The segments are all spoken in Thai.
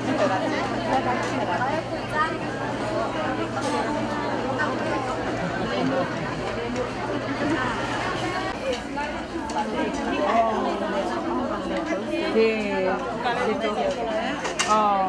Sí, oh.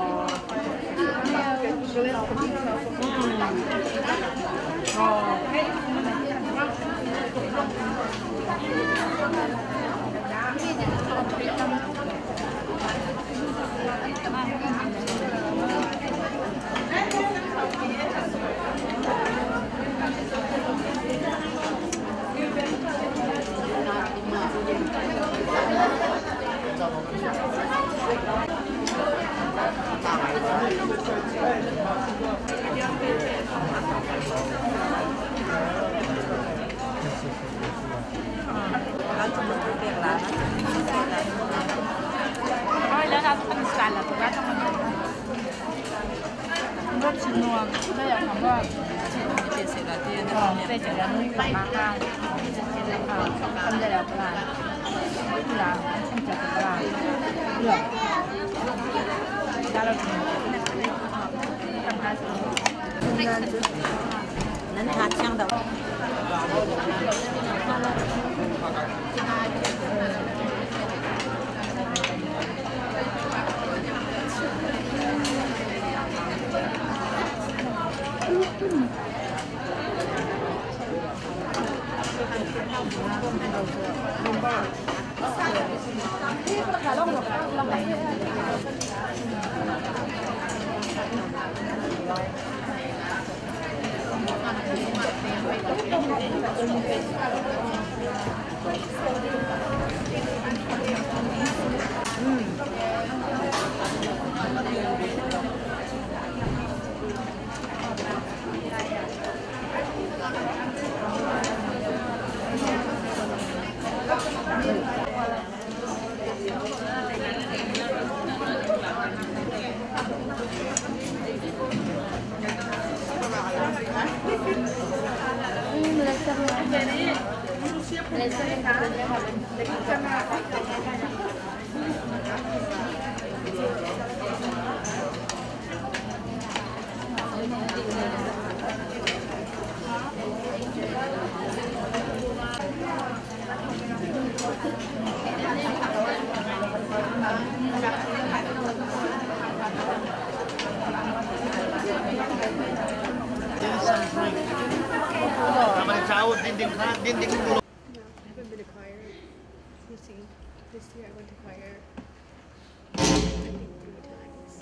背景人物马哈，一直接着看，他们在聊不啦？不啦，他们讲不啦？热，加了什么？刚开始，能拿枪的。dinding dulu. I haven't been to choir. You see, this year I went to choir. I think 3 times.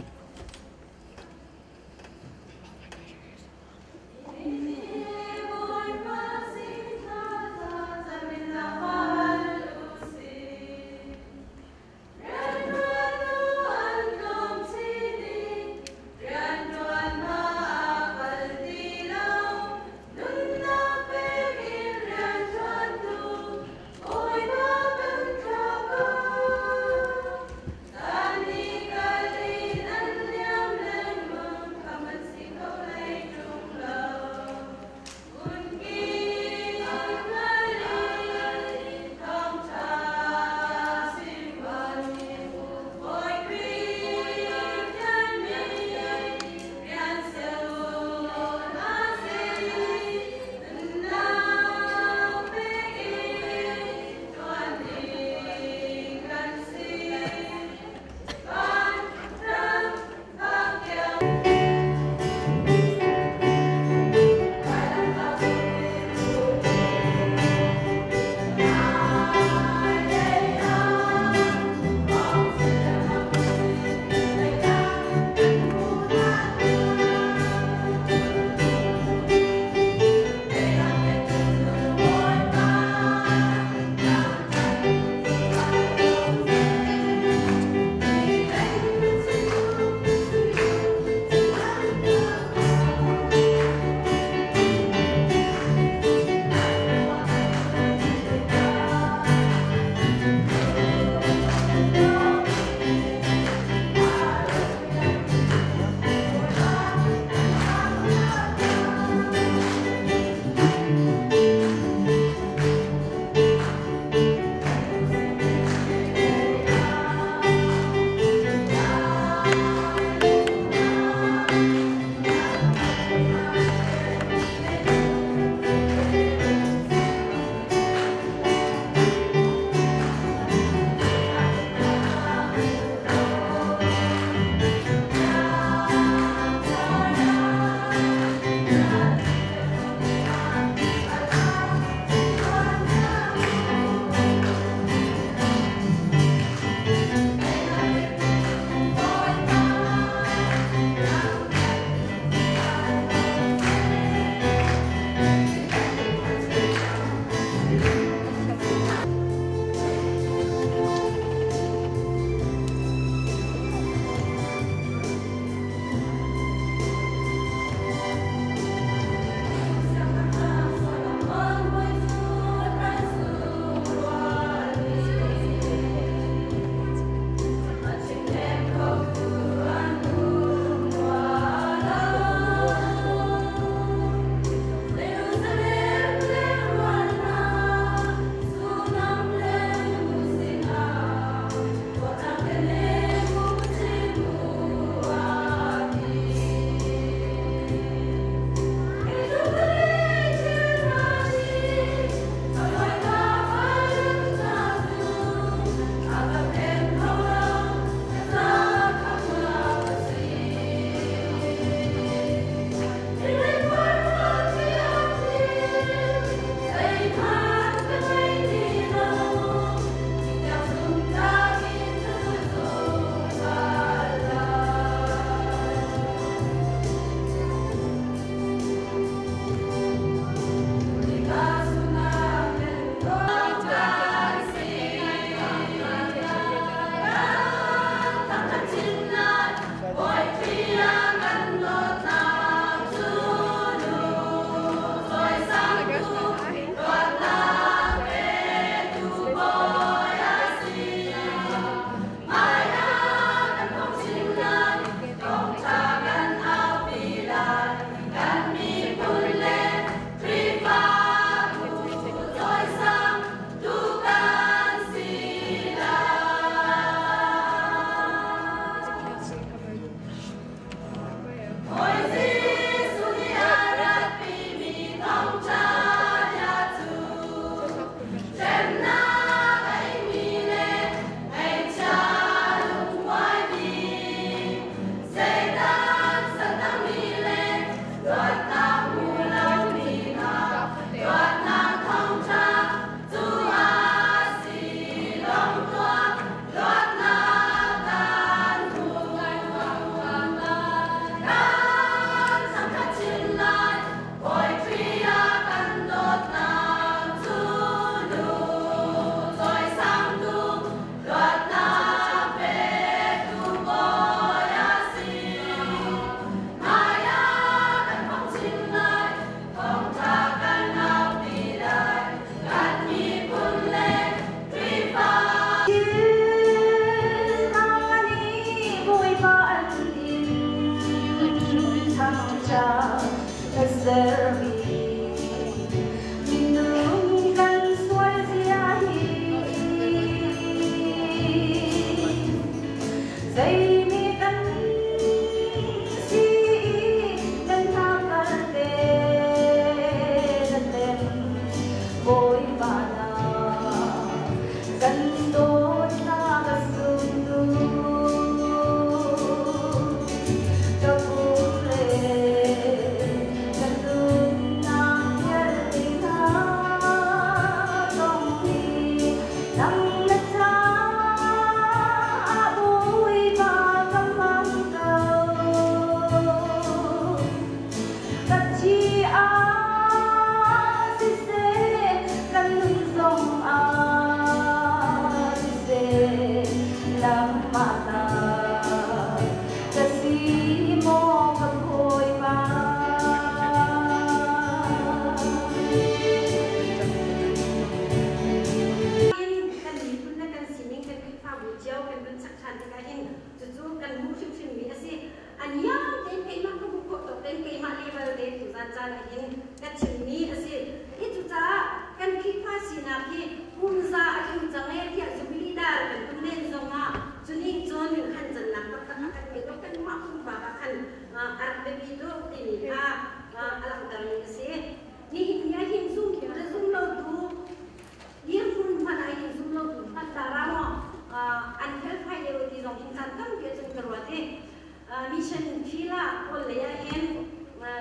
มิชชั่นที่ละคนเลยเห็น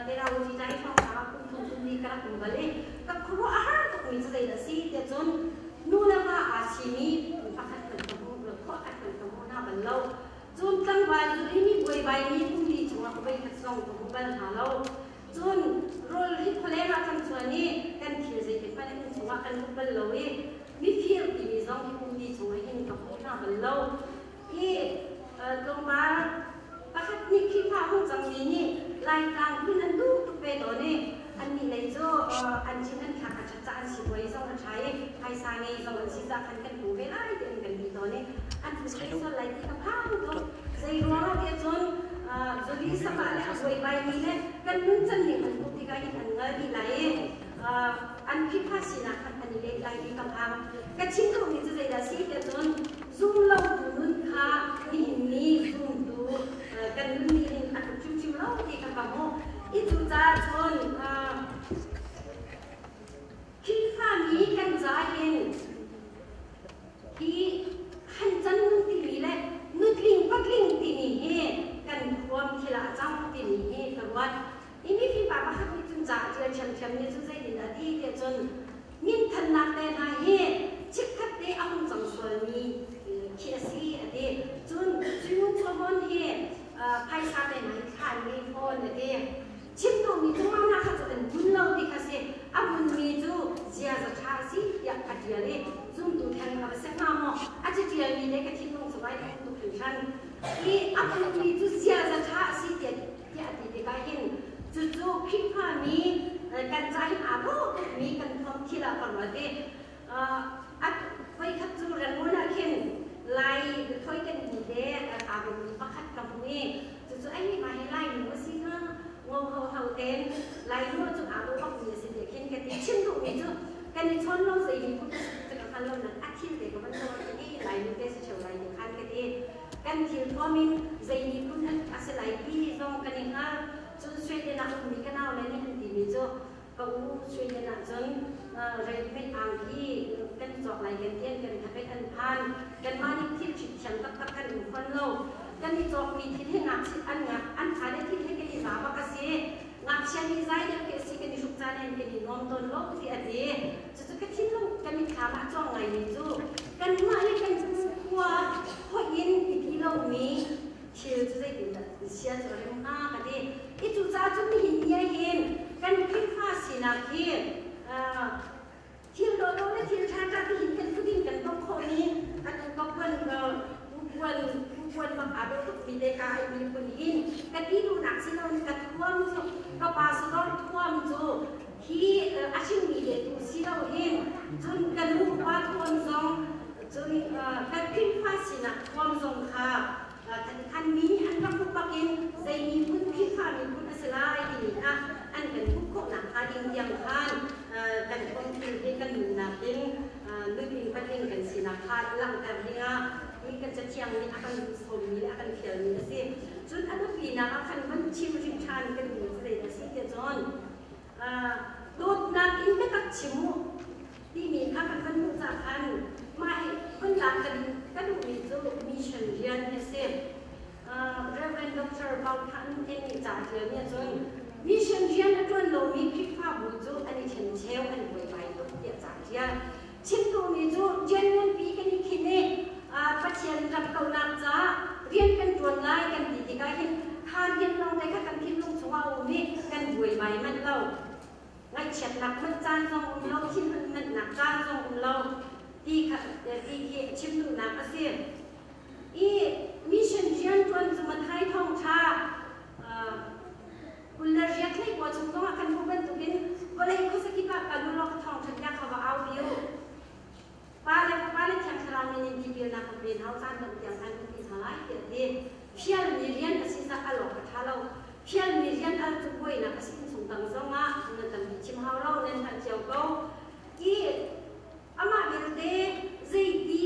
แต่เราจีใจชอบทำคุณดีกระตุ้นกันเลยกับครัวอาหารก็มีใจละสิแต่จนนู่นละว่าอาชีพนี้พักขัดกันกับมือข้อขัดกันกับมือหน้าบันเราจนกลางวันจนนี่บวยใบนี้พุ่งดีจังหวะไปขัดส่งกับมือบันหาเราจนโรลที่คนเล่นเราทำส่วนนี้กันที่จะเป็นไปในจังหวะกันมือบันเรามีเพียงที่มีส่งที่พุ่งดีจังหวะเห็นกับมือหน้าบันเราที่ตรงมาประคับนี่คิดว่าห้องจำนี้ลายกลางขึ้นนั้นดูตุเปตัวนี้อันนี้ในโจอันชิ้นนั้นขาดจัดจานสิบไว้ส่งมาใช้ไทยซาเนส่งมาชิ้นจากคันกันหูเวลาเดินกันดีตัวนี้อันที่ใช้ส่วนลายที่กับผ้าตัวใส่รวมเดียวจนจุลีสบายแล้วสวยใบนี้เนี่ยกันนุ่งจันนี่มันปุติกาอีอันเงยดีไหลอันคิดว่าสินะคันอันนี้เล็กลายที่กับผ้ากันชิ้นตรงนี้จะใส่ดาซีเดียวจนซูมเราดูนุ่นค่ะนี่นี่ซูมดูกันนุ่นนี่อันชิวๆเราที่กับผ้าโมอีจุจ้าจนคิดว่ามีกันใจเห็นที่ขันจันนุ่นตีนี้แหละนุ่นลิงปักลิงตีนี้เฮกันความที่ละจ้างตีนี้เฮกันว่าอีมีพี่ป้าบ้ามีจุนจ่าเจอเฉมๆนี่จุนใจดีนะที่เดียวจนมินทันนักแต่นาเฮชิคคัดเดอาหุ่นจังสวยมีเคียซี่อดีจนจุนชอบนเฮไพ่ซาเป็นไหนขันมีพอเดียชิมตัวมีตัวน่าขัดจะเป็นบุญเราดีค่ะสิอาบุญมีจูเจียจะชาสิอยากขัดเดียเลยจุ่มตัวแทนกับเส้นน้ำอ่ะอาจจะเดียมีเล็กที่ลงสบายตัวผิวชันที่อาบุญมีจูเจียจะชาสิเดียอยากดีก็เห็นจู่ๆคิดว่ามีกันใจอาบุมีกันพร้อมที่เราก่อนว่าเด็อัดไว้ขัดจูกันนู้นนะเห็นไล่ค่อยกันดีเด้อาบุญมีประคัดกับมือจู่ๆไอ้นี่มาให้ไล่หนูสินะงงเขาเต้นไล่นู้นจุดอาบุบอกมีสิ่งเดียวเห็นกันดีชิมถูกมีจุดกันในชนลงใส่ดีพุทธจะกับพันลมนั้นอาทิตย์เด็กกับมันจะวันนี้ไล่นู้นเต้นเฉยๆไล่นู้นคันกันดีกันที่พอมีใจดีพุทธอาศัยไล่ที่ตรงกันนี่นะจนช่วยเดนักมีกันเอาเลยนี่ทันทีมีจุดก็ช่วยเดนักจนเรียนไม่อ่างที่กันจอกไล่กันเทียนกันทำให้กันพันกันมาที่ที่ฉิดฉันตักกันคนโลกันที่จอกมีที่ให้งับสิอันงับอันขายได้ที่ให้กันที่สาวก็เสียงับเชียนที่ใจเดียวกันสิกันที่สุขใจเนี่ยกันที่นอนตนโลกที่อดีตจุดกันที่ลงกันมีขามาจ้องไงนี่จูกันมาให้กันหัวหัวยินอีกที่เรามีเชื่อจุดใจดีนะเชื่อจุดเรื่องหน้ากันดีอีจุดจ้าจุดมีหินยัยเห็นกันคิดว่าสินาทีที่เราได้ที่ชาติที่หินกันก็ดิ่งกันต้องคนนี้อันก็เพิ่นควรมาอาบุตุมีเดกาไอมีคนหินกันที่ดูหนักสิเรากันท่วมจุก็ปาสโลท่วมจุที่อาชีพมีเดตุสิเราเห็นจนกันรู้ว่าท่วมจงจนกันคิดว่าสินะท่วมจงค่ะคันนี้อันรักผู้ปักอินใจมีพื้นคิดว่ามีพื้นอัศลายดีนะอันเป็นผู้คนหนักพาดิงยังคันกันคนที่กันหนุนนักดิงนึกอิงปักอินกันสินะค่ะหลังแต่ที่อ่ะนี่กันจะเชียงนี่อาการสมนี่อาการเขียวนี่สิจนอันนั้นปีนะอาการมันชิมชานกันอยู่เลยนะสิเดี๋ยวจนดูนักอินก็ตัดชิมที่มีอาการมันรู้จักกันไม่คนหลังกันก็ดูมีจูมิชชั่นเรียนเนี่ยสิReverend Dr. บางท่านเองจากเรื่องเนี่ยจนมิชชั่นเรียนจนเรามีคิดว่าบุจูอันนี้เช่นเชลอันนี้ไปตัวเดียวจากเรียนชิมตัวมีจูเจนเงินปีกันนี่คิดเนี่ยปัจจัยรับเกาหลีจ้าเรียนกันจวนไล่กันดีๆก็เห็นทานเรียนลงในขั้นที่ลุงชัวร์มีกันบวยใบมันเราไงเฉียดหนักมันจานทรงเราที่มันหนักจานทรงเราที่ชิมดูหนักก็เสียอีมิชชั่นเรียนจวนสมัยไทยท่องชาคุณเรียนให้กว่าชมต้องอาการผู้เป็นตุกินก็เลยเขาสกิปกับการดูโลกท่องฉันอยากเขาว่าเอาดิวป้าเลยแข่งขันในนิตินักเรียนเขาสร้างเป็นอย่างนั้นที่ทลายเกิดเองเพียงมีเรียนอาศัยสักอารมณ์กับเราเพียงมีเรียนอันจุกวยนักสิ่งส่งต่างสงะนั่นต่างชิมเขาเล่านั่นทางเจ้าเขาที่อามาเดินเดใจดี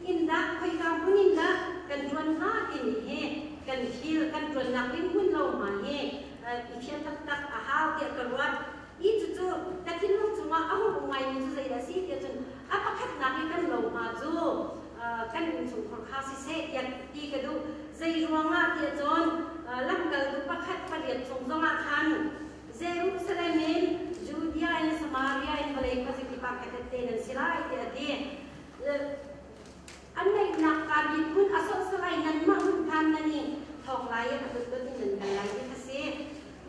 อินดักคุยกับคนอินดักกันจวนห้ากินเฮกันฟิลกันจวนนักเรียนคนเรามาเฮอีเพียงตักอาหารเดียวกันว่าอีจู่ๆแต่ที่ลูกจังว่าเอาหัวไม่มีจุดใดละสิเดียวจนอาปะคัดนักให้กันลงมาจู่กันส่งของข้าสิเสียอย่างดีกันดูใจรวงมากเดียวจนไล่ เด็กทรงสงอาคันเซรุสเลมินจูเดียอินสมาริยาอินมาเลย์ก็สิกิปากเตเตนันสิลาอิเดียอันในนักการยิบุนอาสอสไลนั้นมาหุ่นพันนั่นนี่ทองลายก็เป็นตัวที่หนึ่งกันลายที่เสีย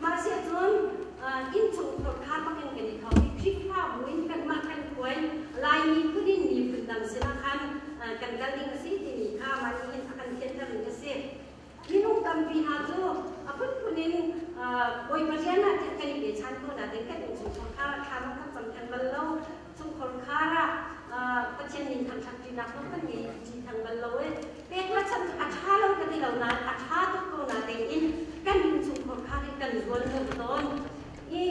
มาเสียจนอินทรงตัวข้ามากันกันที่เขาที่พริกข้าววินกันมากันควยลายมีผู้ดินมีพื้นดำสิลาคันกันกันลิงสิที่มีข้ามานี่อากันเทียนกันก็เสียนี่นุ่งดำปีหาจูพุ่นพุ่นินบอยมาเรียนน่ะจะกันอีกชั้นตัวน่ะเด็กกันทรงตัวข้าข้ามันก็สำคัญบัลลังทรงคนข้าละประเทศนี้ทางชักจีนักต้องกันมีจีทางบัลลังเป็นว่าฉันอาชาเรากันที่เรานะอาชาตุกโกนะเด็กอินกันมีทรงคนข้าที่กันรวนเรื่องต้นนี่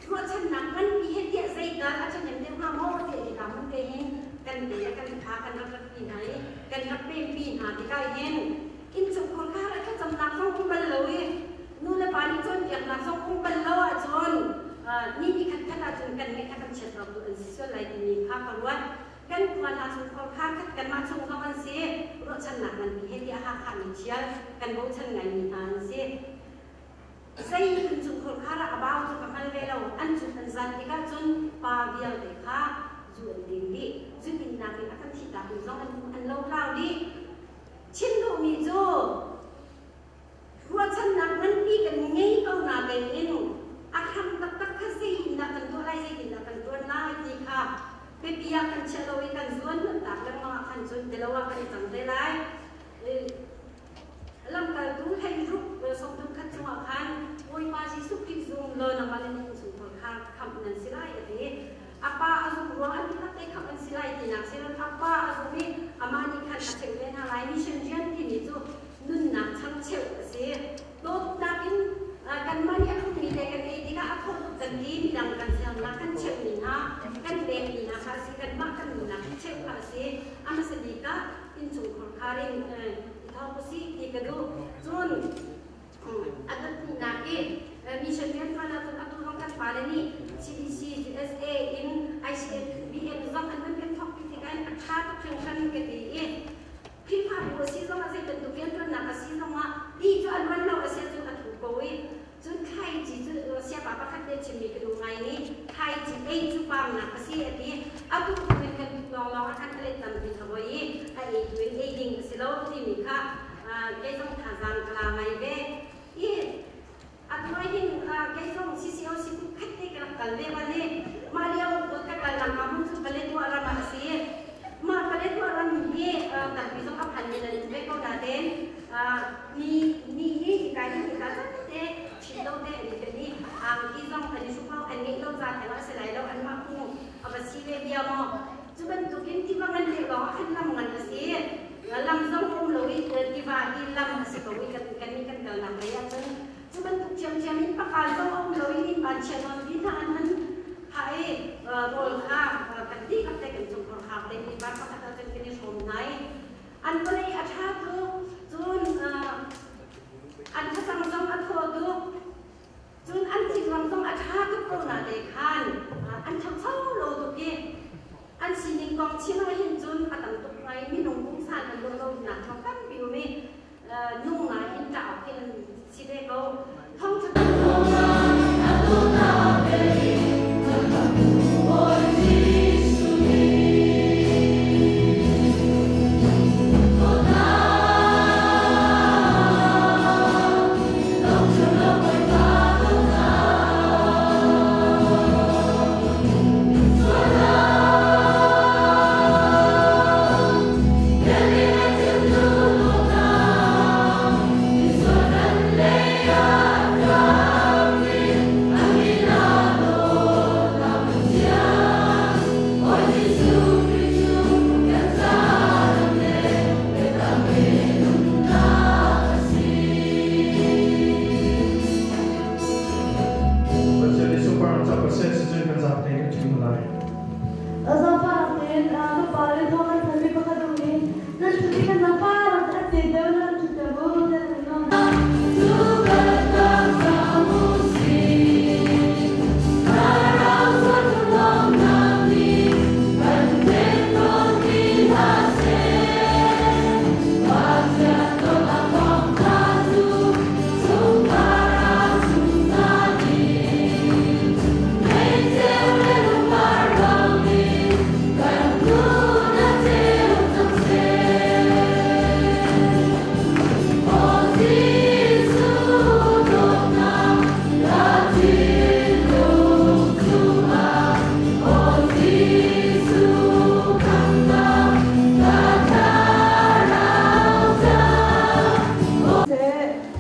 เพราะฉันนักมันมีเหตุใส่กันอาจารย์ยังเรียกว่าโม่เด็กดำมันเป็นกันเด็กกันพากันรับปีไหนกันรับเป็นปีหาที่ใกล้เห็นอินทรงคนข้าแล้วก็จำนักต้องบัลลังนู่นละบาลีจนอย่างนักต้องบัลลังจนนี่มีขั้นตอนจนกันไม่ขั้นตอนเชิดเราดูอันส่วนอะไรที่มีภาพประวัติกันควรอาชญคนข้ากันมาชงเขามันเสียรถฉันหนักมันมีเหตุที่อาขาดมีเชื้อกันโบฉันไงมีทางเสียใส่คุณชงคนข้าละบ่าวจะกำลังเวลาอันจุดอันสันติกาจนปาเบียลเด็กข้าจุดดิ่งดิจุดเป็นนาเป็นอาการที่ตาเป็นร้องอันเล่าเล่าดิชินดูมีจูรถฉันหนักมันมีกันงี้ก็นาเป็นอินอาคำตักตักขสินักกันตัวไรสินักกันตัวน่าจีค่ะไปเปียกันเชลวิกันส่วนนั้นตักแล้วมาขันส่วนเดลว่ากันจังได้ไรลำการดูให้รูปสมดุลขัดจังหวะคันโอ้ยมาสิสุกิซุ่มเลยนะมาเล่นสุขคนข้าคำนั้นสิไรอย่างนี้อาป้าอาจุรัวอันนี้ก็ได้คำนั้นสิไรที่นักสิรันอาป้าอาจุมีอามานี่ขันอาเชลเวนอะไรมิเชนเจียนที่นี่จูนุ่นนักช่างเชลสิโดนนักอินกันมาเนี่ยเขามีแต่กันเองที่ก็เขากันดีมีดังกันเสียงนักกันเชลนี่นะกันเด็กนี่นะคะสิกันมากกันนี่นะเชลค่ะสิอามาสดีก็อินสุขคนข้าเองท้องสิที่กระดูจนอันนั้นนี่นะมีเชลเวียนฟ้าแล้วตัวตัวต้องกันฟ้าเลยนี่ CDC CSA in ICF BM ต้องอันนั้นเป็นท็อปที่กันอัตราทุกครั้งกันกันดีพี่พาดูสิต้องมาเสร็จตัวเวียนตัวนักสิต้องมาดีจนวันเราเสียจนอัดถูกโกยจนใครจีจนเสียป้าป้าคัดเด็ดชิมีกันดูไงนี่ใครจีจุปามนักสิอันนี้อัดถูกเป็นกันลองอาการอะไรต่างๆทำไว้ไอ้ด้วยไอ้ดิ่งสิเราที่มีค่ะไอ้ต้องทำงานกลางไงเบ้อันว่ายิ่งไอ้ต้องCCOสิคุคัดได้กันกันเลยวันนี้มาเรียวตัวกันกันมามุ่งสุดกันเลยตัวอะไรมาสิมาประเด็นว่าเรามีแต่มีสองพันเงินจะไปก็ได้เด่นนี่การที่การจัดเด็กชิ้นโตเด็กนี่เป็นนี่ที่ต้องอันนี้สุภาพอันนี้เราจะแต่ว่าเสร็จแล้วอันมาคู่เอาไปซีเรียเดียวมั้งจุบันตุกินที่ว่าเงินเดือดร้อนขึ้นลำเงินก็สิลำส่งอุ้มลุยที่ว่าที่ลำสิบวิกันนี่กันเดินลำระยะจนจุบันตุกเชียมนี่ประกาศส่งอุ้มลุยนี่บัญชีนนที่ทานนั้นให้โรลข้ามกันที่กับเด็กกันจงคนข้ามเด็กที่บ้านประกาศจนกันที่ชมไหนอันก็เลยอาชาตุจนอันที่สั่งส่งอันโทษดูจนอันที่สั่งส่งอาชาตุก็น่าเด็กขันอันทั้งเท่าโลตุกี้อันสิ่งกองชิ้นเราเห็นจนอันต่างตุกไงมีหนุ่มกุ้งสานอันโลหนักทองกันปิวมีนุ่งไหน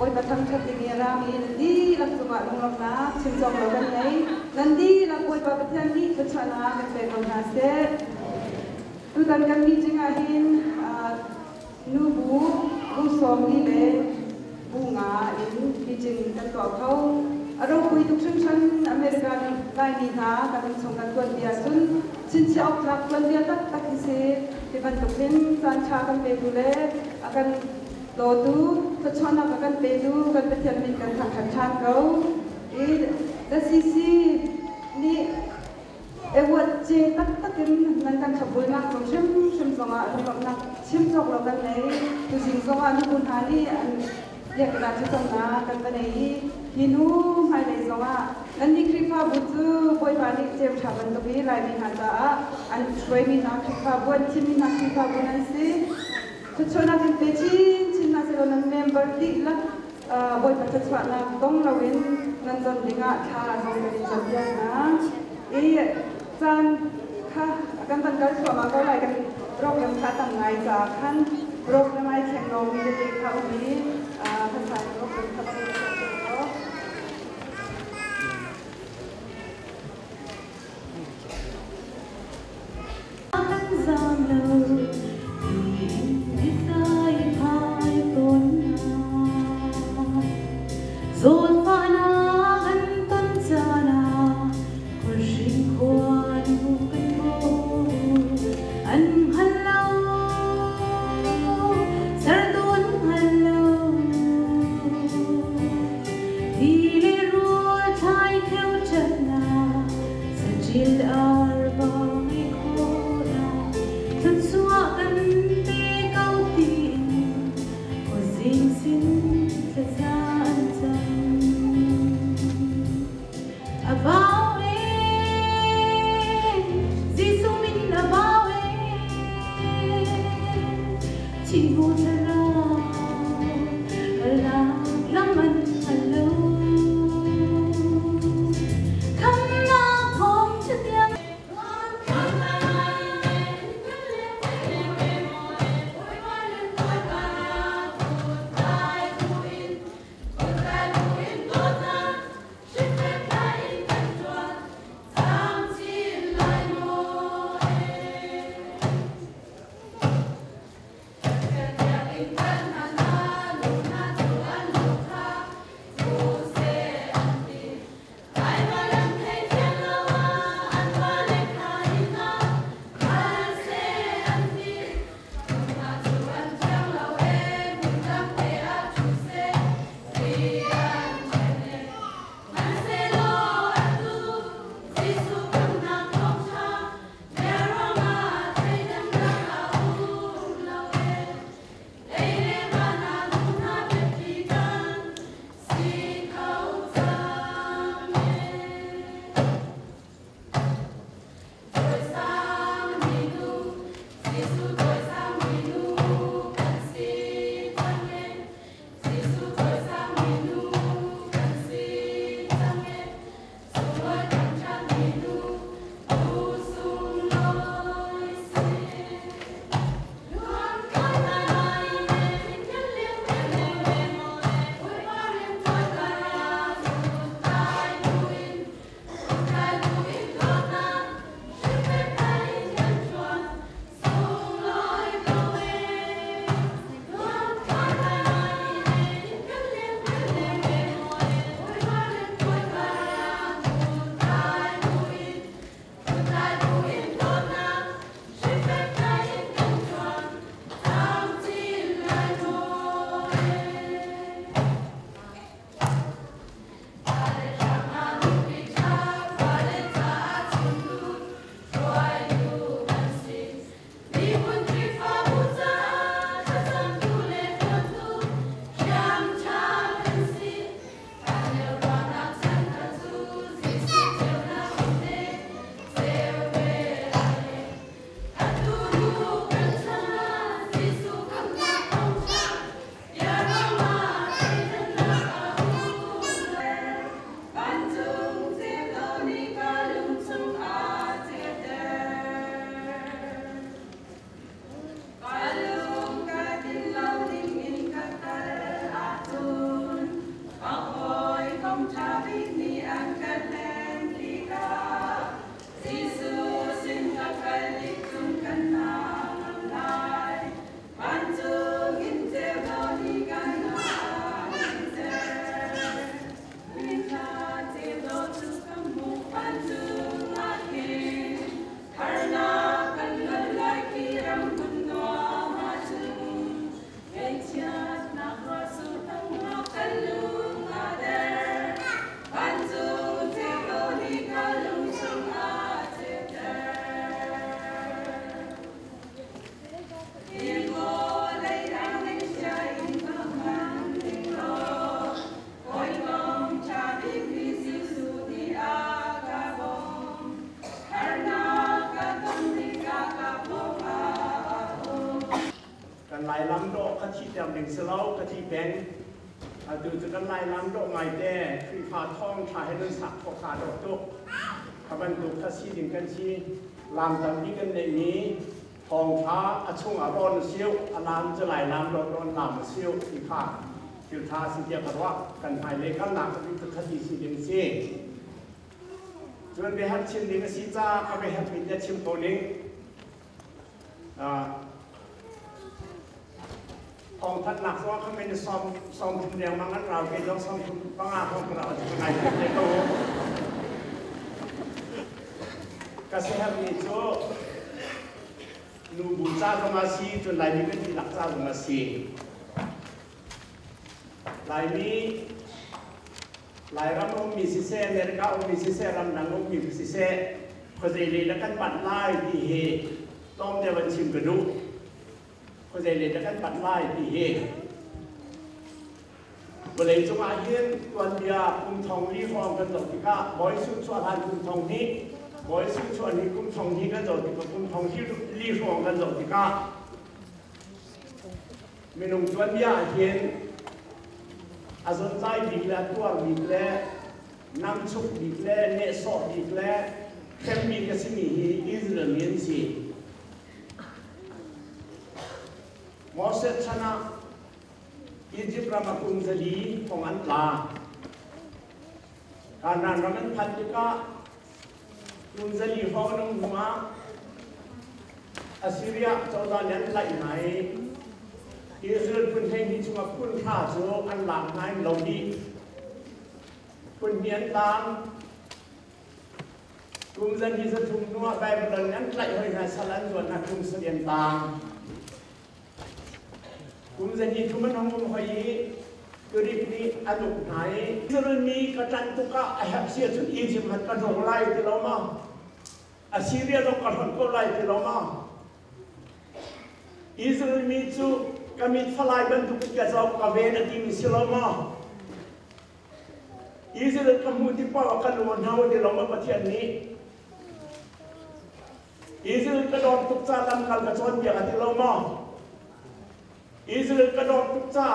boi patang chating yarami nandi lak tuma lunglok na chimjong lo kan nei nandi lak boi pa patang ni kachana kan pe kon na se tu kan kan mi jinga hin nubu bu som ni le bunga in mi jing kan to khau aro pui tuk sing san American lai ni na kan song kan tuan bia sun sin si ok lak tuan bia tak tak se te ban tuk hin san cha kan pe tu le akan lo tu kachana kan pe tu kan pe tian min kan thak chan kau da si ni ewat je tak takin nan kan khabul nak song sim songa lok nak sim sok lo kan nei tu sing songa ni kun hani an ya kana chu song na kan ba nei hinu mai nei songa nan ni kripa butu boy pani jem thaban to bi lai mi han ta an shoi mi na kripa bon chin mi na kripa bon an se chu chona kan pe chin na se lo nan member di la boy pa chwa na dong la win nan don dinga tha song ni chom ya na chan kha kan tan kal chwa ma ko lai kan program kha tam ngai cha khan program ai khen no mi de kha mi thân phận của mình thật sự là กะทิเป็นดูจุดนั้นไล่ล้ำดอกไม้แต่คือพาท่องถ่ายให้เรื่องสักพอขาดอกตุกขบันตุกทัศน์ดินกันชีลำตำนี้กันในนี้ทองท้าชุ่งอารอนเชี่ยวอารามจะไหลล้ำร้อนลำเชี่ยวที่ข้าคิวทาสิเดียกันว่ากันหายเล็กกันหนักกันทุกคดีสิเดียงซีจนไปหัดชิมดิ้งสิจ้าก็ไปหัดวิญญาชิมตัวนี้ของท่านหนักว่าเขาไม่ได้ซ้อมทุนเดียวมางั้นเราเป็นต้องซ้อมทุนบ้างอ่ะของเราจะเป็นไงในโตกษัตริย์มีโจนูบูชาธรรมสีจนหลายนี้ก็ที่หลักเจ้าธรรมสีหลายนี้หลายรำองมีสิเซเมริกาองมีสิเซรำนังองมีสิเซคนจะเรียนกันปัดไล่ที่เฮต้มเดียววันชิมกระดูกคนจะเรียนกันปัดไล่ที่เฮบริเวณจังหวัดเฮียนวันเดียกุมทองรีฟองกันต่อที่ก้าบอยสุดชั่วทานกุมทองนี้บอยสุดชั่วนี้กุมทองนี้กันต่อที่กุมทองที่รีฟองกันต่อที่ก้าเมนูวันเดียเฮียนอาสนใจดีแล้วตัวดีแล้วน้ำชุบดีแล้วเนสอดีแล้วแค่มีกสิ่งนี้อิสราเอลสิมอสชนะอียิปต์รามาคุมจะดีของอันลาการนั้นเราเป็นพันธิกาคุมจะดีของน้องหัวอัสซีเรียเจ้าดานยันไหลไหนอิสราเอลคุณเฮงที่ชุมคุณข้าโจอันหลังนายเหล่านี้คุณเมียนตามกุมจันทีสทุมนัวไปบริเวณนั้นไหลหอยหาสลันส่วนนักกุมเสียนตามกุมจันทีทุมันหงหอยกริบนี้อนุไหนอิสราเอลมีกระจันตุกะไอฮับเสียจุดอียิปต์มันกระโดดไล่ที่เรามาอัสซีเรียต้องกระโดดก็ไล่ที่เรามาอิสราเอลมีจุkami falai bantu kita jauh kawin di Misilama. Israel kamu tipa akan luar di lama patian ni. Israel kadang tukca dalam kal kacuan dia di lama. Israel kadang tukca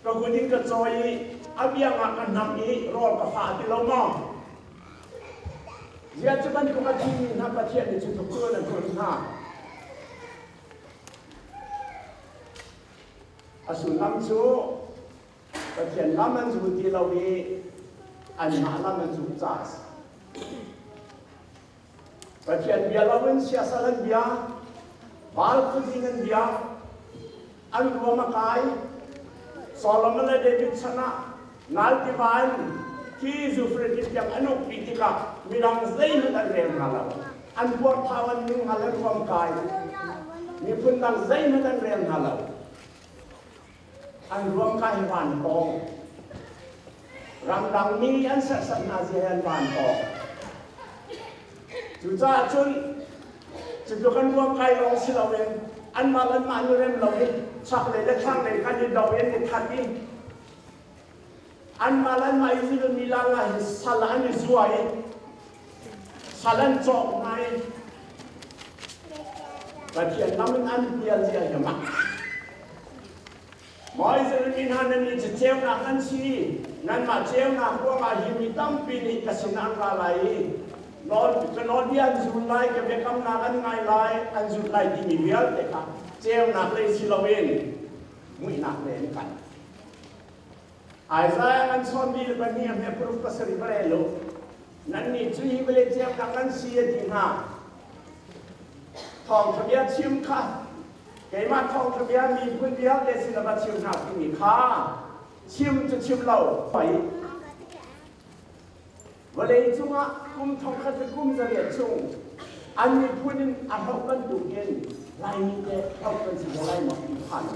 kagudin kacoi abiang akan nami roh kafa di lama. Dia cuman tukacini nak patian di situ kau dan kau ha. Asun lamsu, bagian laman zuti lawi, anak laman zutas. Bagian biar lawan siasalan biar, bal kuzingan biar, anu makai, Solomon David sana, nal tiban, ki Zufredit yang anu kritika, mirang zain dan rem halau, anu buat tawan ning halau makai, ni pun nang zain dan rem halau. อันรวมกันหวานทองรังดังมีอันศาสนาเสียนหวานทองจุจ้าจุนจุดกันรวมกันลงสิเราเองอันมาอันเรื่องเราเองชักเลยและช่างเลยกันยืนเราเองในทันนี้อันมาอันมาอิสราเอลมีลาลาสลันสวยสลันจอกไงแต่เขียนน้ำมันอันเดียวเสียอย่างมากมอยจะมีนันนี่จะเจ้าหนักนั่นสินั่นมาเจ้าหนักพวกมาหิมิตั้มปีนี้กสินันอะไรนอนก็นอนที่อันสุดไล่ก็เป็นคำนักอันไงไล่อันสุดไล่ที่มีเบี้ยเด็กครับเจ้าหนักเลยสิเราเองไม่หนักเลยกันไอ้ใจอันสอนดีแบบนี้เนี่ยพรุษสิริบเรโลนั่นนี่จุยเวลเจ้าหนักนั่นสิที่หน้าทองทะเบียนชิมค่ะเกมาทองทะเบียนมีพื้นเดียวแต่สินบัตรชิมหนักที่มีค่าชิมจะชิมเราไปวันนี้จุงอ่ะกุมทองคัดกุมจะเรียนจุงอันนี้พูดนึงอันเขาเป็นดูเงินลายนี้แต่เขาเป็นสิ่งอะไรมาพิพันธ์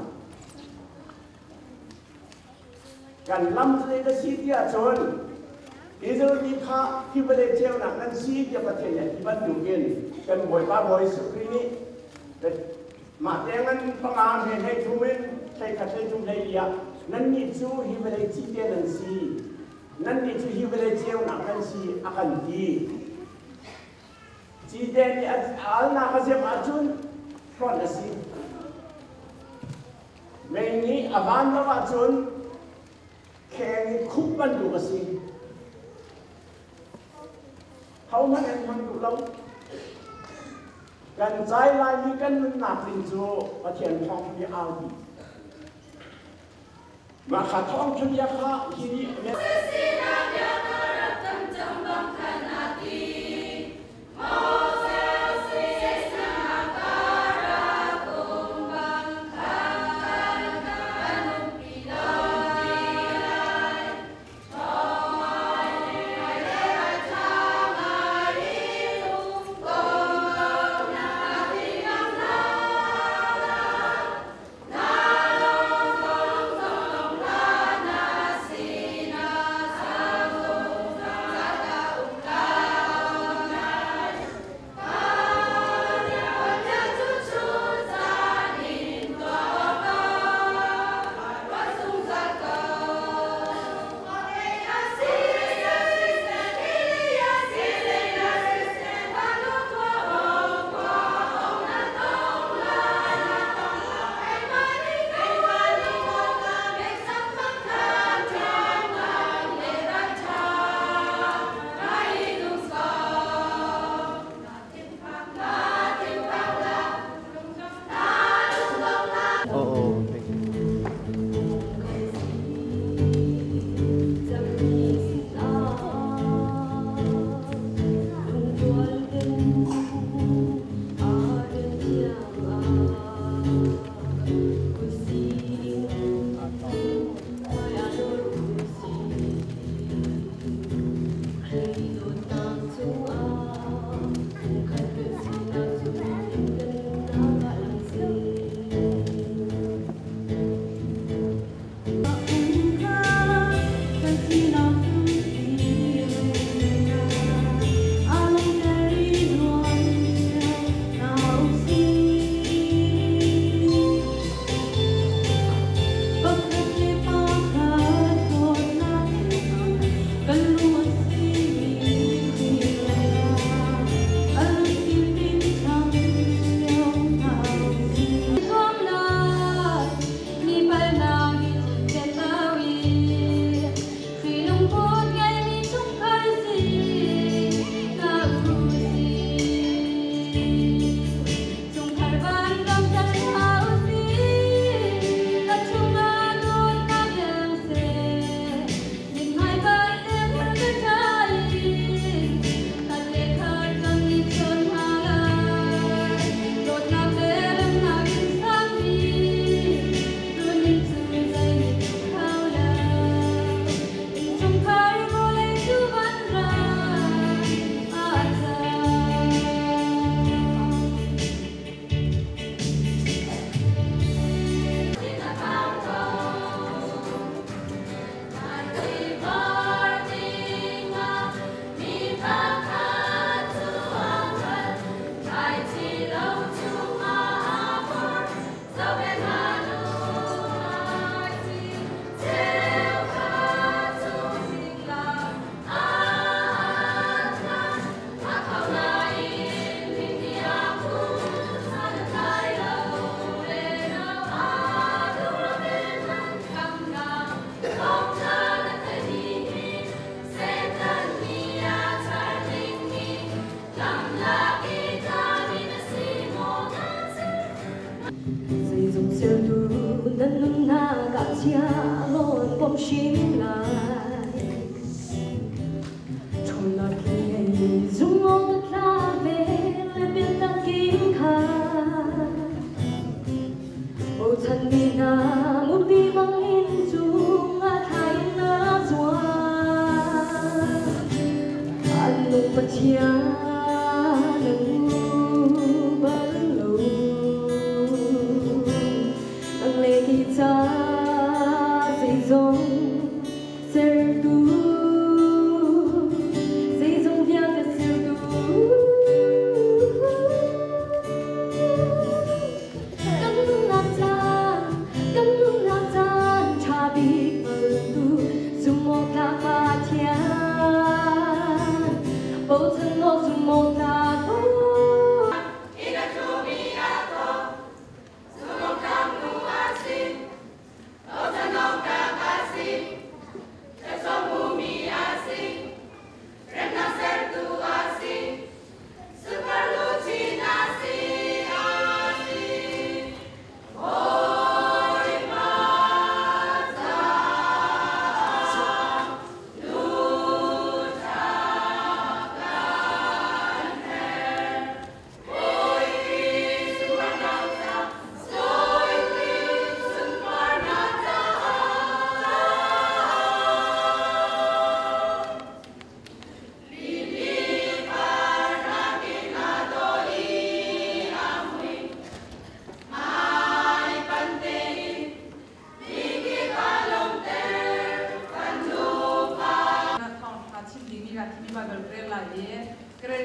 การล้ำจะได้สิ่งที่จนอิสราเอลมีค่าที่ประเทศเจ้าหนักนั้นสิ่งที่ประเทศเนี่ยที่เป็นดูเงินกันบ่อยป้าบ่อยสุดนี้แต่มาแต่งั้นพงานให้ทุ่มใช้ขัดให้ทุ่มให้เยอะนั่นนี่จูฮิเวเลจีเดนันซีนั่นนี่จูฮิเวเลเจ้าหนักนั้นซีอาการดีจีเดนี่อัลนาคาเซมาจุนฟรอนซี ngày ní à van nó vào chốn khen khúc ban đủ cái gì hầu mà em mang đủ lâu gần trái lại như căn nạp linh dô ở thiền phong như ao đi mà khả thông cho nhà khác thì Hãy subscribe cho kênh Ghiền Mì Gõ để không bỏ lỡ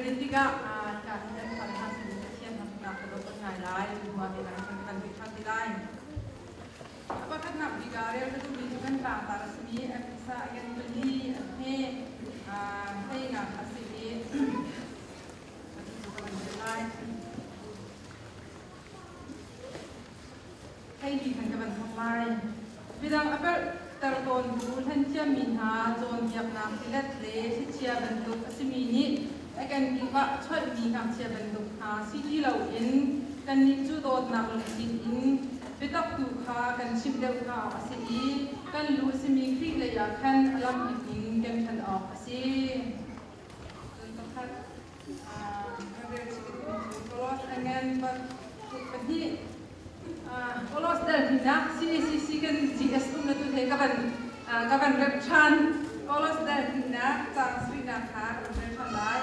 credit tiga kan dan kalau hasil sekian nak perlu pengai cuma di kan di lain apakah nak digarel itu dijukan kata resmi bisa yang beliให้nak hasil iniให้ดีทางกันทำไมbidang apa terton bulan hancur minha zon tiap nam tilet le si cia bentuk asimini akan kita cuat minha cia bentuk ha si di lau in kan ni cu dot nak lengsin in betak tu ha kan sim deu ha asi kan lu simi kri le ya kan alam in kan kan ok asi tempat ada sedikit kalau dengan bagi kalau sudah tidak CACC kan GS tu nanti saya kapan repcan kalau sudah tidak sang sri nakha repcan lai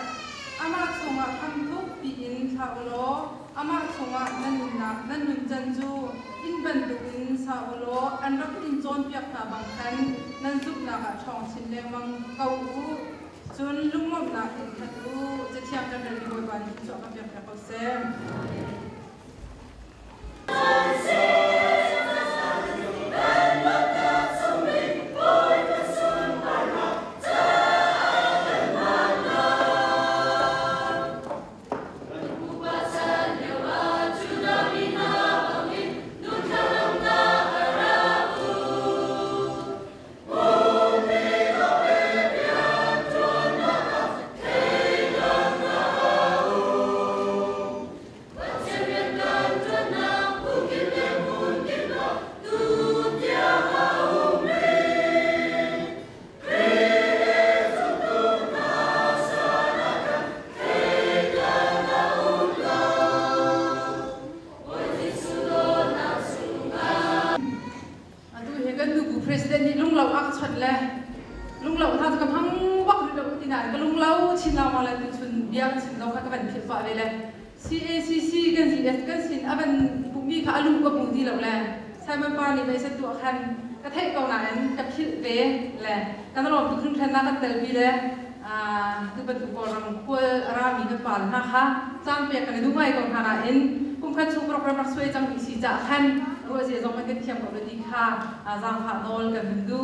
amat sunga kamtuk biin saulo amat sunga nanun janju in bantuin saulo anak injon piak tabangkan nanzuk nak chong sinleng mang kau jun lumlom nak itu setiap dan dari boyban itu akan piak kau sem CACC kan GS kan sin aban bukti ka alu ka bukti lo le sai man pa ni mai sa tu khan ka thai ko na an ka phil ve le kan ro tu thung than na ka tel bi le tu ban tu ko ram ko ra mi ka pal ha kha chang pe ka du mai ko na na in kum khan chu program rak soi chang bi si ja khan ro je zong man ka thiam ko le di kha jang kha dol ka hindu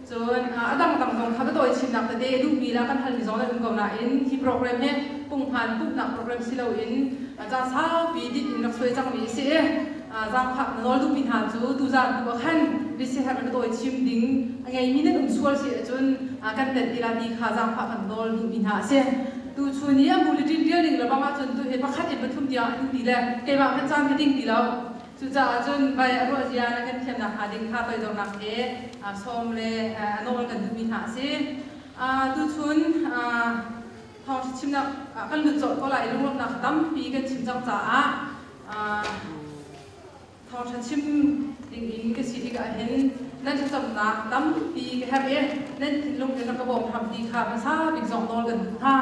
chon adang dang dong kha doi chin nak te du mi la kan hal mi zong le ko na in hi program he pung han pung nak program silo in jang sao bi di in rak soi chang mi si jang kha nol du bin han chu tu jan tu khan bi se ha ka doi chim ding ngai mi ne um sual si chon kan te ti la di kha jang kha kan nol du bin ha se tu chuni a bulletin dia ning la ba ma chon tu he ba khat e pathum dia ti le ke ba khan chang ding ti lo chu cha chon bai ro zia na kan thiam na ha ding kha bai do nak e som le nol kan du bin ha se tu chun thong chim na kan lu chot ko lai lung lom na tam pi kan chim chang cha thong chim ding in ke si ga hen nan cham na tam pi ke ha e nan lung ke na ka bom tham ti kha ma sa bi zong nol kan ha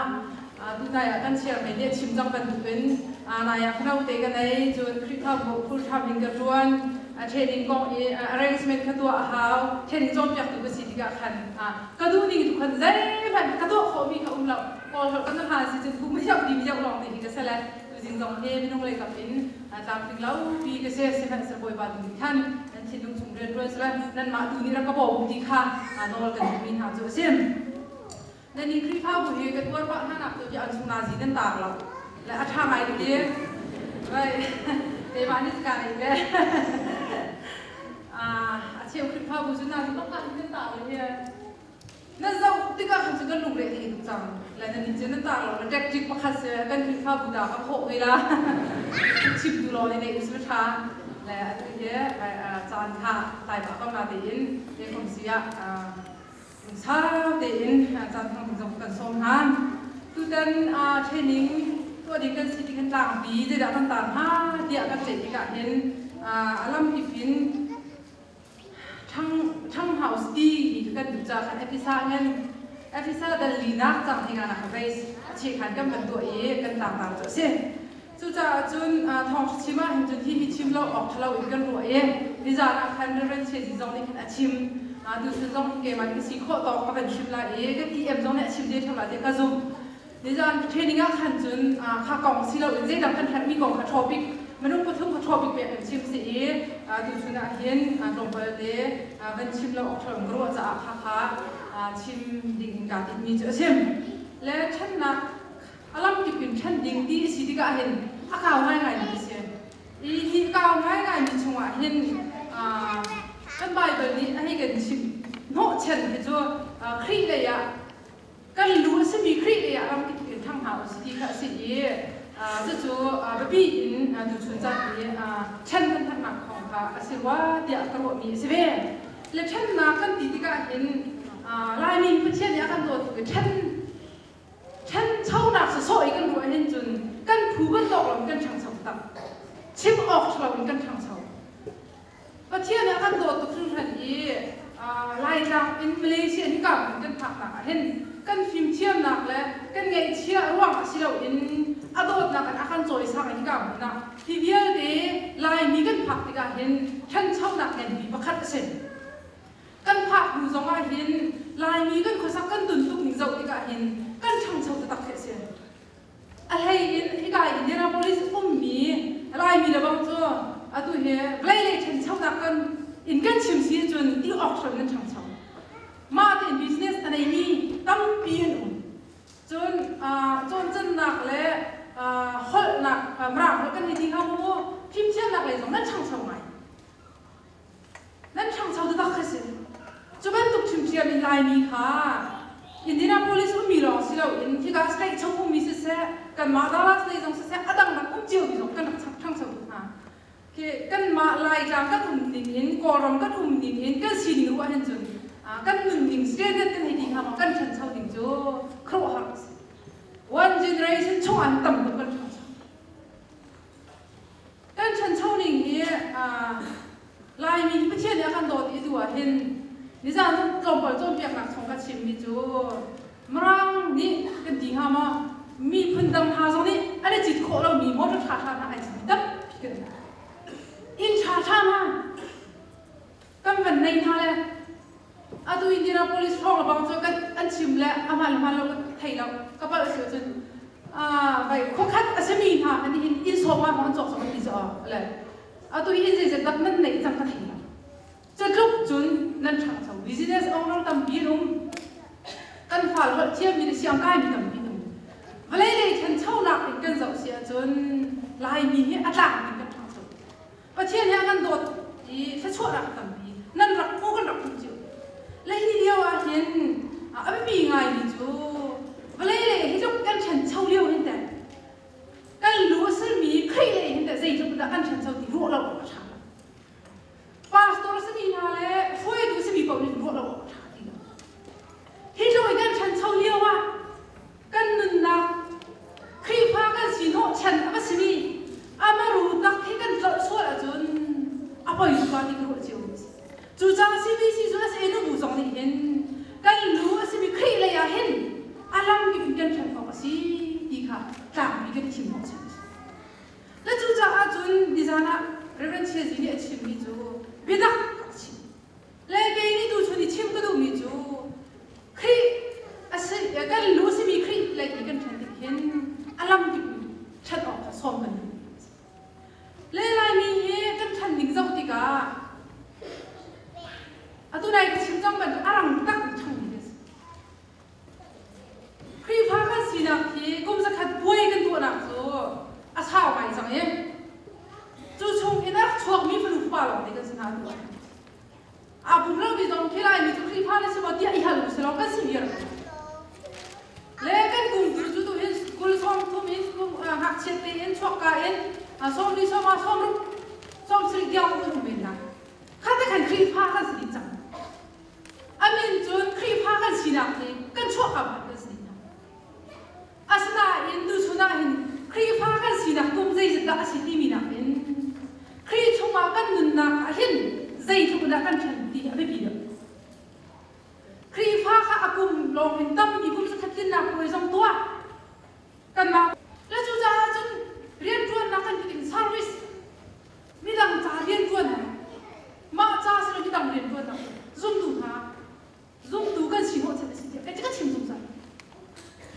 tu ta ya kan sia me le chim chang kan pen na ya khnau te kan ai chon khri tha bo phul tha ling ka tuan training ko arrangement ka tu how training zon pyak tu si ga khan ka du ni tu khan zai ban ka to kho mi ka lo ko ho kan ha si chu ku mi yak di mi yak long te ka sala tu jing zong he mi nong le ka pin tam tik lau pi ka se kan se boi ba tu khan nan thi dung chung ren ren sala nan ma tu ni ra ka bo ti kha nol kan mi ha chu sim nan ni khri pha bu he ka tu ba na na tu ya an sung na ji nan ta lo la a tha mai di vai te ba ni ka ni le chiều khuyên pha bùi nào thìต้องการnhân tạoเลยเนี่ยนั่นเราที่ก็ทำสิ่งนั้นลงเลยที่ถูกจังแล้วนั่นนี่นั่นต่างเราแล้วแจ็คจิกมาคัดเสียกันkhuyên pha bùiดาวก็โผล่เวลาชิมดูรอในอุตสาหกรรมแล้วตัวเนี้ยจานค่ะตายปากก็มาตีนเรื่องของเสียชาตีนจานทางของกันสมหานตัวนั้นเทรนนิ่งตัวนี้กันสิ่งที่กันต่างปีจะได้กันต่างห้าเดียกันเจ็ดที่กันเห็นอารมณ์ที่ฟินทั้ง house ดีกันดูจากเอพิซาเงินเอพิซาดัลลีนักจังที่งานนะครับไปเช็คหันกันเป็นตัวเอกันต่างๆจะเสียจู่จะจนทองชิมะเห็นจนที่ชิมเราออกทะเลาะกันตัวเอดิจานักคันเรนเชซิจงนี่กันชิมดูซิจงเกมันก็สีโคตรต่อกับเป็นชิมละเอก็ที่เอ็มจงเนี่ยชิมเดียวเท่าไหร่เด็กก็ซุ่ม ดิฉันเทรนนิ่งขันจนข้ากองสิเราเอ็นเจดังขันแทนมีกองขัดทอปิกมันต้องกระทุ่มขัดทอปิกแบบชิมสีดูชุนอาเห็นตรงไปเลยวันชิมเราออกถงรัวจะข้าชิมดิ่งการติดมีเจอชิมและฉันนะอารมณ์ที่เป็นฉันดิ่งที่สิที่ก็เห็นอาการง่ายๆนี่เสียอีที่ก้าวง่ายๆมีช่วงเห็นกันไปแบบนี้ให้กันชิมโน้เช่นที่จะคลีเลยอะกันรู้สิมีคลีเลยอะอารมณ์ที่เป็นทางหาสิที่ก็สิจะจูแบบนี้ดูชุนจัดนี้ฉันกันทันหนักของค่ะสิว่าเดี๋ยวกระโดดมีสิเว้และฉันนักกันตีที่ก็เห็นลายมีประเทศนี้กันตัวที่ฉันเช่าหนักสอยกันหัวเห็นจนกันผูกันตกลงกันช่างเสาตับชิมออกฉลองกันช่างเสาประเทศนี้กันตัวตุกทุนทันยีลายจากอินมาเลเซียนี่กับกันผักหนักเห็นกันฟิล์มเชี่ยหนักและกันไงเชี่ยร่วงสิเราอินอดนักกันอาการจอยสักนี่กับนะที่เดียวเดลายมีกันผักที่ก็เห็นฉันเช่าหนักเงินมีประคัดเส้นกันผักดูสองเห็นลายมีกันคนสักกันตุนตุกนิ่งเจ้าที่ก็เห็นกันช่างเช่าตะตักเส้นอะไรอินที่ก็อินเดียนาโพลิสอุ้มมีลายมีระบางตัวตัวเหี้ยไล่เลยฉันเช่าหนักกันอินกันชิมซีจนที่ออกชนกันช่างเช่ามาเป็นบิสเนสอะไรมีตั้งปีนจนจนหนักและหดหนักมากแล้วกันที่ที่เขาบอกพิมพ์เช่นหนักเลยสองนั่นช่างเช่าไงนั่นช่างเช่าจะตักขึ้นจุบันตุกชิมเชียเป็นลายมีค่ะอินเดียนาโพลิสก็มีหรอกสิเราอินที่ก็ใช้ช่างผู้มีเสียกันมาดาลัสเลยสองเสียอดังนักอุ้มเจียวมีสองกันช่างเช่าค่ะกันมาลายจางกันหุ่มดิ่งอินกอรมกันหุ่มดิ่งอินกันสีดิ่งว่าเห็นจนกันหนึ่งดิ่งเสียเด็ดกันให้ดิ่งค่ะมากันช่างเช่าดิ่งจูครัวหักone generation ช่วงอันต่ำกว่ากันช่างเช่ากันช่างเช่าดิ่งนี้ลายมีประเทศนี้กันโดดอีตัวเห็นนี่จะลงไปจนเปียกหนักของกันชิมมีจูมรังนี่กันดิ่งค่ะมามีพื้นดังหาตรงนี้อันนี้จิตโคเรามีมอเตอร์ชาชาหน้าไอ้จิตดับพิกันอินชาชามากันวันไหนท่าเลยตัวอินเดียนาโพลิสพร้อมบางตัวกันอันชิมแล้วอามาเราก็ไทยเราก็ไปเสียจนไปข้อคัดอาจจะมีท่าอันนี้อินสอบมาของจบสมัยที่จะอะไรตัวอินเดียจะดับมันไหนจังกันไทยจะลุกจนนั่นช่างเช่าบิสเนสเอาเราทำปีรุ่งกันฝ่ายรถเที่ยวมีแต่เสียงใกล้มีทำปีรุ่งเวลาเลยฉันเช่าหนักกันเจ้าเสียจนลายมีให้อัดหลังมีกันช่างเช่าประเทศนี้กันโดดที่ถ้าชั่วหลักทำปีนั่นรักพวกกันรักจริงและที่เดียวเห็นไม่มีไงดิจูเวลาเลยที่จะกันฉันเช่าเลี้ยวเห็นแต่กันรู้สึกมีใครเลยเห็นแต่ใจจะเป็นกันฉันเช่าที่รู้เราบอกฉันพาสตอร์สมีนาเลยช่วยดูสิมีความรู้เราบอกฉันที่จะกันฉันเช่าเลี้ยวกันนึกนักใครพากันสิโนฉันไม่สิมีไม่รู้นักที่กันจะช่วยจนไปอยู่กันที่รู้เจียวจู่จ้าสิมีสิจู่สิเอ็นดูสองนี่เห็นกันรู้สิมีใครเลยเห็นอารมณ์กินกันฉันบอกสิดีค่ะต่างมีกันชิมของฉันแล้วจู่จ้าจนดิฉันน่ะเรื่องเชื่อสิเนี่ยชิมมีจู่เบียดชิมแล้วแกนี่ดูชวนชิมก็ดูมีจู่ใครสิกันรู้สิมีใครเลยกันฉันเห็นอารมณ์กินฉันออกซ้อมกันเลยลายมีกันฉันนิ่งเจ้าติกาตัวไหนก็ชิมจังเป็นอารมณ์ตักช่างนี้ですครีพากันสีนักที่กุมจะขัดป่วยกันตัวหนักตัวอาชาวไปจังเองจู่ชงเอ็นช่วงมีฟลุกป่าหลงในกันสนาตัวบุญเราดีจังที่ไรมีทุกครีพาในสมัยที่ไอ้ฮัลโหลสลองกันสิเยอะเล่กันกุมจู่ตัวเห็นกุลซ้อมทุ่มเห็นกุมหักเช็ดเห็นช็อกกาเห็นซ้อมดีซ้อมมาซ้อมรุกซ้อมสิริยาวมันทุ่มเป็นนะข้าแต่ขันครีพากันสิจังอามินจนครีพากันสินักเลยกันชั่วกับกันสินะอาสนะอินดูชนะอินครีพากันสินักกุมใจจะด่าสิที่มีนักอินครีชงมากันนุนนักอินใจทุกนักกันฉันที่ไม่ปีเดียวครีพาข้ากุมลองอินตั้มมีกุมจะขัดกินนักไว้สองตัวกันมาแล้วจู่จ้าจนเรียนจวนนักกันกินซาร์วิสมีดังจ้าเรียนจวนมาจ้าสรุปมีดังเรียนจวนนะzoom ดูกันสิโหฉันสิเดียวไอ้这个轻松噻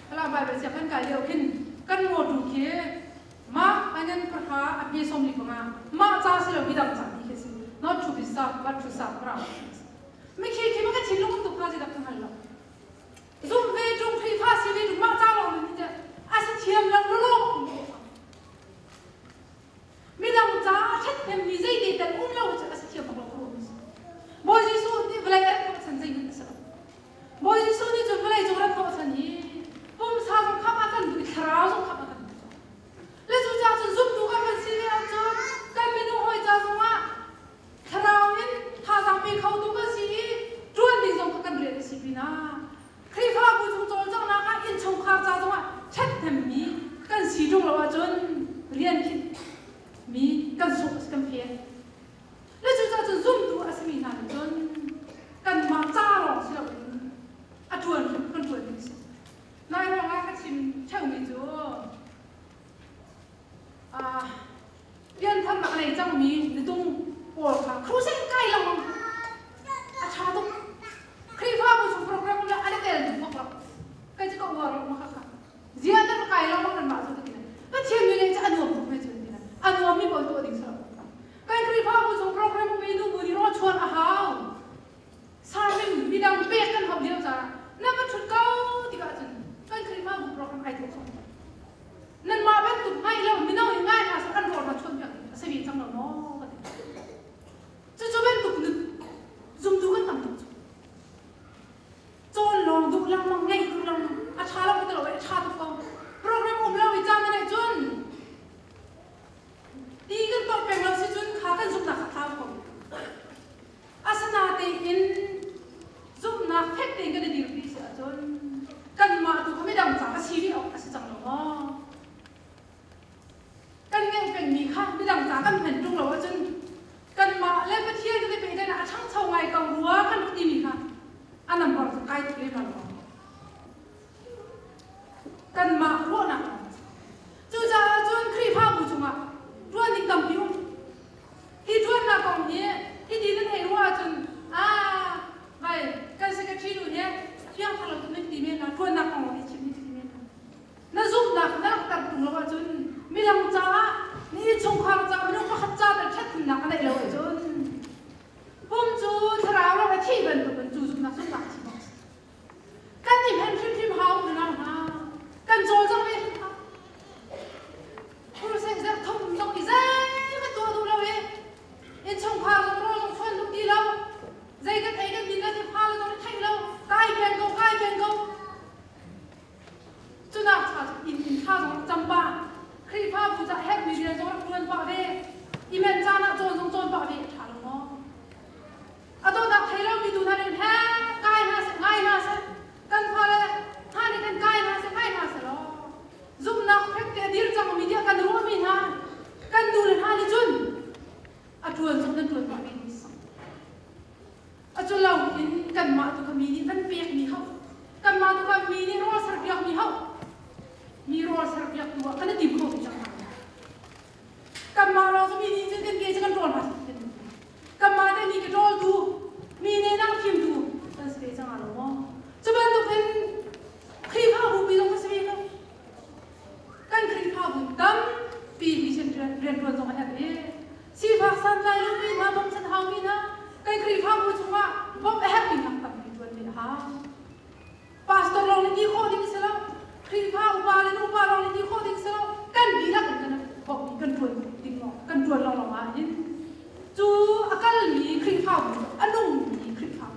后来拜拜ไปเสียกันไก่เดียวขึ้นกันโมดูเคียมาอันนั้นพระพาอภิสมนิกมาจ้าสิเราวิดังจันนี่คือสิ not to be stopped but to stop เราไม่คิดมันก็ชิลลงตุกพาจิดักทั้งนั้นหรอกซุ่มเวจุงพรีพาสิเวจุงมาจ้าเราไม่จะอาศัยเทียมเราโลกไม่ดังจ้าชัดเต็มมีใจดีแต่อุ้มเราจะอาศัยเทียมเราโลกบอยจิสูนี่เวลาเอ็ดก็สันใจกันสิบอยจิสูนี่จนเวลาจงรักก็สันนี้ผมสาวขับอากันดูคราวจงขับอากันแล้วจู่จ้าจนซุ่มดูกันเป็นสิอาจนกันไม่รู้หอยจ้าจงว่าคราวนี้ถ้าจะไปเข้าดูกันสิจวนดิ้งจงกันเรียนสิปีน่าครีฟ้าบุญจงโจรจังนะคะอินชงข้าจ้าจงว่าชัดเต็มมีกันสีจงเราจนเรียนคิดมีกันสุขกันเพียรแล้วจู่จ้าจนซุ่มดูอาศัยมีนานจนกันมาจ้าเราสิเราอาจวนกันจวนดิ้งสินายเราก็ชิมเช่ามีจูเรียนทำอะไรจังมีในตรงปวดขาครูเส้นใกล้เราอาชาตุครีฟ้าบุญโปรแกรมเราอะไรแต่ละพวกเราใครจะก็ว่าเรามาค่ะเจียนนั่นใครเรามากันมาสุดที่นั่นก็เชื่อมีเลยจะอนุมัติไม่จุดที่นั่นอนุมัติมีคนตัวดิ้งสระใครครีฟ้าบุญโปรแกรมมีดูบุรีรอดชวนอาหารสามีมีดังเป๊กกันหอบเดียวจ้านั่นก็ชุดเก่าที่กันจนใครครีฟ้าบุญโปรแกรมใครถูกส่งนั่นมาเป็นตุ่มให้เราไม่น้อยง่ายค่ะสักอันรอดมาชวนอย่างนี้สวีทจังเราเนาะจะเป็นตุ่มนึกซุ่มดูกันต่ำๆจนลองดูลองมองไงดูลองอาชาเราไปตลอดอาชาตุกองโปรแกรมผมเราวิจารณ์ในจนดีกันต่อไปเราสิจนขากันซุ่มหนักขาของอาสนาเตอินซุ่มหนักเพ็กเตกันดีดีเสียจนกันมาดูเขาไม่ดังจากชีวิตออกอาศัยจังเรากันไงเป็นมีค่าไม่ดังจากกันเห็นตรงเราว่าจนกันมาเล่นไปเที่ยวก็ได้ไปได้นะช่างเช่าไงกังรัวกันตีมีค่ะอันนั้นบอกจะใกล้ตัวเองเรากันมารัวนะจู่จ้าจนครีผ้าบุจุงอ่ะรัวนิ่งต่ำผิวที่จวนนะกองนี้ที่ดีนั่นเองรัวจนไปกันสักทีดูเนี่ยเที่ยงพลังตัวนึกตีเมนะรัวนักของไอ้ชิมนี่ตีเมนะนั่นซุ่มนักตัดตรงเราว่าจนไม่ลำจ้านี่ชงความจ้าไม่ต้องมาขัดจ้าแต่แค่ถึงนักอะไรเลยจนผมจูทราวเราไปที่กันตัวกันจูจุนักสุดหลักที่บอกกันนี่เพนทิมเฮาเลยนะกันโจจังเลยผู้เสียจะทุ่มลงอีเซ่ไม่ตัวดูเราเองอินชงความเราเราชวนลูกดีเราใจกันเองกันบินแล้วที่พาเราต้องไทยเราใกล้เพียงก็จุนักชาอินข้าวจำบ้าครีฟ้าผู้จะแฮปมีเรียนจงรักเงินป่าเวอีเมนจานะโจนป่าเวถาลงอ่ะตัวนักไทยเรามีดูนั่นเองแฮ่ใกล้มาสิกันพอเลยท่านี่กันใกล้มาสิล้อซุ่มนักเพ็กเตะดีจังมีเดียกันรู้มีนะกันดูเลยท่านี่จุนอ่ะจวนกันจวนป่าเวนี่สังอ่ะจนเราเห็นกันมาตัวก็มีนี่กันเปียกมีเขากันมาตัวก็มีนี่รอสระเปียกมีเขามีรอสระเปียกตัวกันติดเขาจังกันมาเราจะมีนี่จะกันเกยจะกันรอนมากันมาได้มีกระโดดดูมีในนั่งพิมพ์ดูกันสเปซจังอะไรวะจะเป็นตัวเป็นครีผ้าบุปีตรงกันสเปซกันครีผ้าบุตั้มปีที่ฉันเรียนตรงมาแอบสีฟ้าสันใจลูกมีนะบังฉันหามีนะกันครีผ้าบุจังว่าบังแอบมีนักตั้มมีตัวนี้ฮะพาสตอร์ลองนี่ข้อดิ้งเสร็จครีผ้าอุบาลลองนี่ข้อดิ้งเสร็จกันดีละกันบอกมีกันจวนดิ้งลองกันจวนลองมาเนี่ยจูอาการมีครีฟ้าอันนุ่มมีครีฟ้า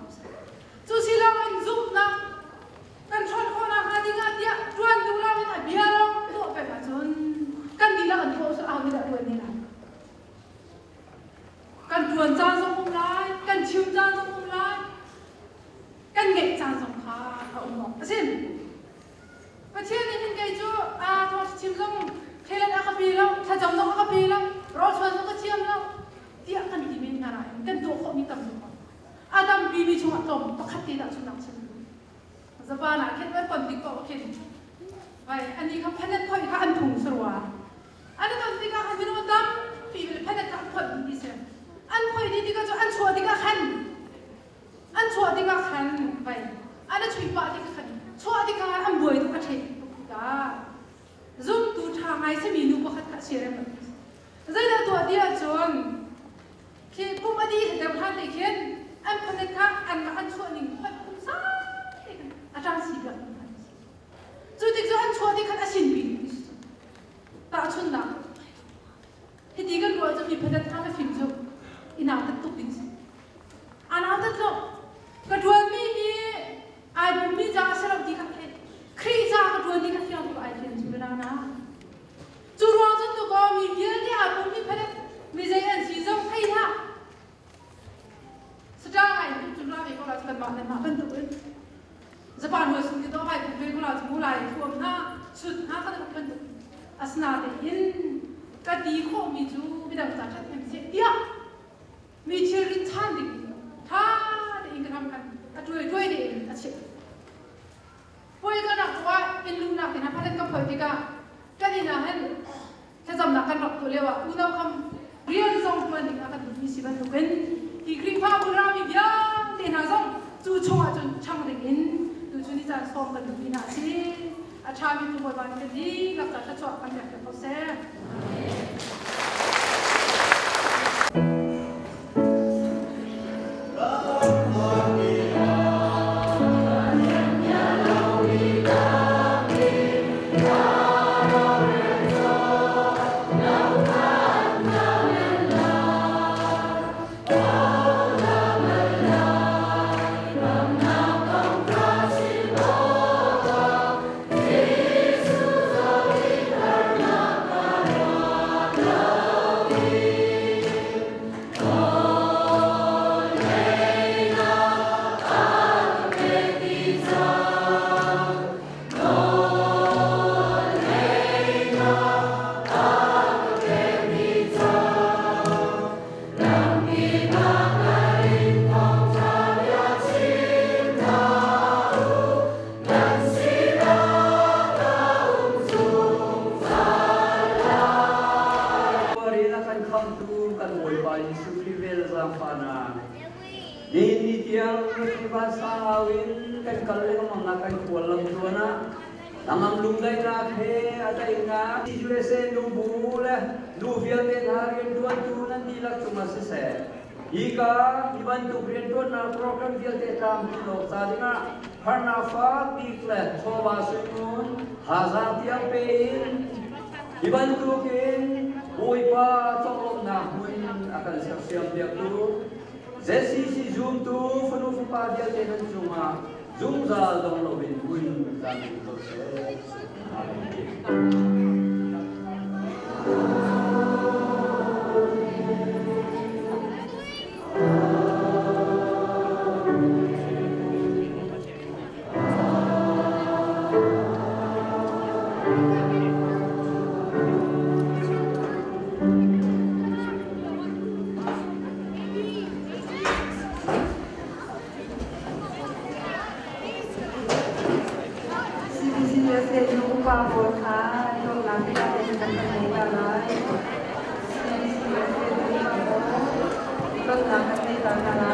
จูสิเราเป็นซุ่มนะกันชนคนอาหารที่งานเดียจวนดูเราไม่ได้เบียร์เราตัวไปมาจนกันดีละกันโทรศัพท์เอาไม่ได้ด้วยนี่นะกันจวนจานสมุนไพรกันชิมจานสมุนไพรกันเก็บจานสมุนไพรเอาหมดเช่นประเทศนี้เป็นไงจูทอดชิมส่งเทเลนอาคาบีแล้วถ้าจำต้องอาคาบีแล้วรอชวนต้องก็เชื่อมแล้วdia akan diminta kan doko minta doko adam bibi cuma tom pakat tidak sunang sendiri zabana ken wer kon diko ken baik ani ka panet koi ka antung serwa ani ka dika ka binu dam bibi panet ka kon di sen an koi di dika jo an chua dika kan baik ada chui pa dika kan chua dika an boy dika the kan tu kan Japan ho sung to hai ku ku la chu lai thuam ha chut ha ka kan tu asna te in ka di kho mi chu mi dang ta that mi se dia mi chirin chan di tha de in kan kan a troi troi de a che poi ka na wa in lu na ke na phalan ka phoi ti ka di na han ta jam na kan rap to lewa u na kham rian zong man ni ka kan mi si ban tu kan ki kring pha bu ra mi bia te na zong chu chong a chun chang de in tu chu ni cha som kan tu na si a cha mi tu boy ban ke di lak ta cha chwa kan ya ke ko se Namang lunggay na he atay nga USA nubule nuvial ten harian tuan tunan dilak cuma sese ika dibantu brian na program dia te tam lo tadi nga harna fa diklet choba sumun hazar tiang pein dibantu kin oi pa tolong na hun akan siap dia tu zesi zoom tu funu pa dia te cuma zoom za dong lo bin hun dan itu Terima kasih.